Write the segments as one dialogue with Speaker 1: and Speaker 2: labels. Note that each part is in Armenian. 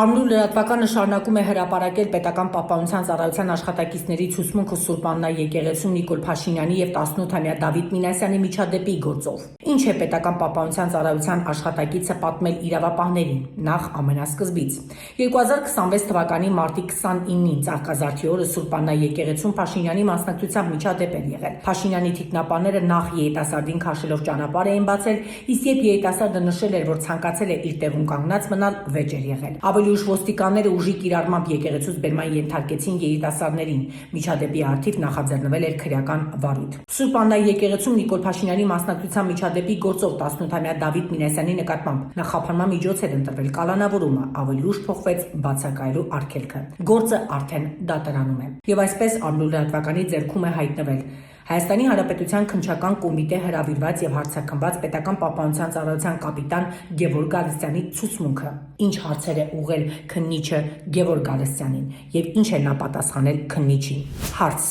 Speaker 1: Արմնու լրատվականը շարունակում է հրապարակել պետական պահպանության ծառայության աշխատակիցների ցուցմունքը Սուրբ Աննա եկեղեցում Նիկոլ Փաշինյանի եւ 18-ամյա Դավիթ Մինասյանի միջադեպի գործով։ Ինչ է պետական պահպանության ծառայության աշխատակիցը պատմել իրավապահներին։ Նախ ամենասկզբից 2026 թվականի մարտի 29-ին Ծաղկազարդի օրը Սուրբ Աննա եկեղեցում Փաշինյանի մասնակցությամբ միջադեպ էր եղել։ Փաշինյանի թիկնապաները նախ երիտասարդին քաշելով ճանապարհ էին բացել, իսկ երբ երիտասարդը նշել էր, որ ցանկացել է իր տեղում կանգնած մնալ, վեճ էր եղել։ Ավելի ուշ ոստիկանները ուժի կիրառմամբ եկեղեցուց բերման ենթարկեցին երիտասարդներին։ Միջադեպի առթիվ նախաձեռնվել էր քրեական վարույթ։ Սուրբ Աննա եկեղեցում Նիկոլ Փաշինյանի մասնակցության միջադեպի գործով 18-ամյա Դավիթ Մինասյանի նկատմամբ նախապարման միջոց էր ընտրվել կալանավորումը, ավելի ուշ փոխվեց բացակայելու արգելքը։ Գործը արդեն դատարանում է։ Եվ այսպես Արմնու լրատվականի ձեռքում է հայտնվել Հայաստանի Հանրապետության քննչական կոմիտե հրավիրված եւ հարցաքննված պետական պահպանության ծառայության կապիտան Գևորգ Գալստյանի ցուցմունքը։ Ինչ հարցեր է ուղղել քննիչը Գևորգ Գալստյանին եւ ինչ է նա պատասխանել քննիչին։ Հարց.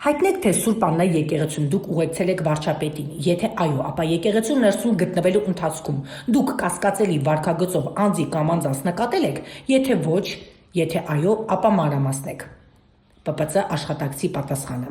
Speaker 1: Հայտնեք, թե Սուրբ Աննա եկեղեցում դուք ուղեկցել եք վարչապետին։ Եթե այո, ապա եկեղեցու ներսում գտնվելու ընթացքում դուք կասկածելի վարքագծով անձի կամ անձանց նկատել եք։ Եթե ոչ, եթե այո, ապա մանրամասնեք։ ՊՊՑ աշխատակցի պատասխանը.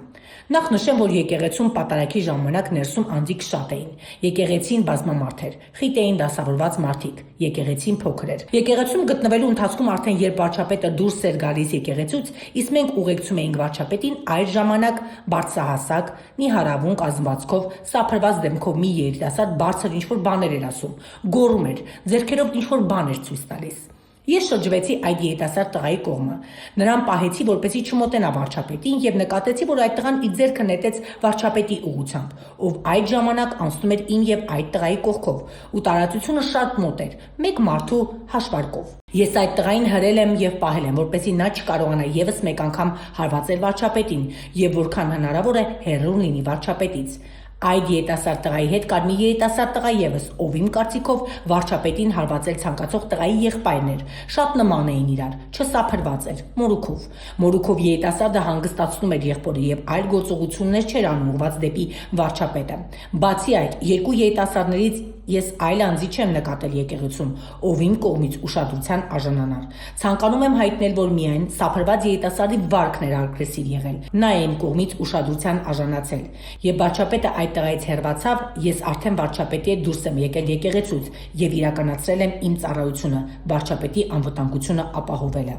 Speaker 1: Նախ նշեմ, որ եկեղեցում պատարագի ժամանակ ներսում անձիկ շատ էին։ Եկեղեցին բազմամարդ էր, խիտ էին դասավորված մարդիկ, եկեղեցին փոքր էր։ Եկեղեցում գտնվելու ընթացքում արդեն երբ վարչապետը դուրս էր գալիս եկեղեցուց, իսկ մենք ուղեկցում էինք վարչապետին, այդ ժամանակ բարձրահասակ, նիհարավուն կազմվածքով, սափրված դեմքով մի երիտասարդ բարձր ինչ-որ բաներ էր ասում, գոռում էր, ձեռքերով ինչ-որ բան էր ցույց տալիս։ Ես շրջվեցի այդ երիտասարդ տղայի կողմը։ Նրան պահեցի, որպեսզի չմոտենա վարչապետին եւ նկատեցի, որ այդ տղան իր ձեռքը նետեց վարչապետի ուղղությամբ, ով այդ ժամանակ անցնում էր իմ եւ այդ տղայի կողքով, ու տարածությունը շատ մոտ էր, մեկ մարդու հաշվարկով։ Ես այդ տղային հրել եմ եւ պահել եմ, որպեսզի նա չկարողանա եւս մեկ անգամ հարվածել վարչապետին եւ որքան հնարավոր է հեռու լինի վարչապետից։ Այդ երիտասարդ տղայի հետ կար մի երիտասարդ տղա եւս, ով իմ կարծիքով վարչապետին հարվածել ցանկացող տղայի եղբայրն էր։ Շատ նման էին իրար, չսափրված էր, մորուքով։ Մորուքով երիտասարդը հանգստացնում էր եղբորը եւ այլ գործողություններ չէր անում ուղված դեպի վարչապետը։ Բացի այդ, երկու երիտասարդներից ես այլ անձի չեմ նկատել եկեղեցում, ով իմ կողմից ուշադրության արժանանար։ Ցանկանում եմ հայտնել, որ միայն սափրված երիտասարդի վարքն էր ագրեսիվ եղել։ Նա է իմ կողմից ուշադրության արժանացել։ Երբ վարչապետը այդ տղայից հեռացավ, ես արդեն վարչապետի հետ դուրս եմ եկել եկեղեցուց եւ իրականացրել եմ իմ ծառայությունը՝ վարչապետի անվտանգությունը ապահովելը։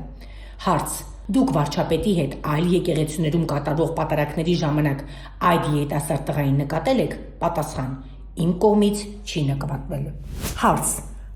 Speaker 1: Հարց. Դուք վարչապետի հետ այլ եկեղեցիներում կատարվող պատարակների ժամանակ այդ երիտասարդ տղային նկատել եք։ Պատասխան. Իմ կողմից չի նկատվել։ Հարց.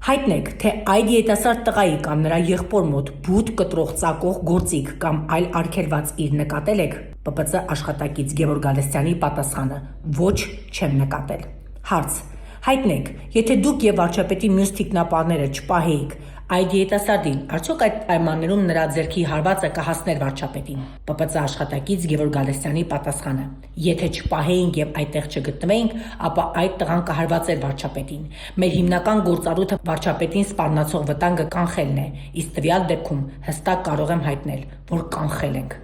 Speaker 1: Հայտնեք, թե այդ երիտասարդ տղայի կամ նրա եղբոր մոտ բութ կտրող ծակող գործիք կամ այլ արգելված իր նկատել եք։ ՊՊՑ աշխատակից Գևորգ Գալստյանի պատասխանը. Ոչ, չեմ նկատել։ Հարց. Հայտնեք, եթե դուք եւ վարչապետի մյուս թիկնապահները չպահեիք այդ երիտասարդին, արդյոք այդ պայմաններում նրա ձեռքի հարվածը կհասներ վարչապետին։ ՊՊՑ աշխատակից Գևորգ Գալստյանի պատասխանը. Եթե չպահեինք եւ այդտեղ չգտնվեինք, ապա այդ տղան կհարվածեր վարչապետին։ Մեր հիմնական գործառույթը վարչապետին սպառնացող վտանգը կանխելն է, իսկ տվյալ դեպքում հստակ կարող եմ հայտնել, որ կանխել ենք։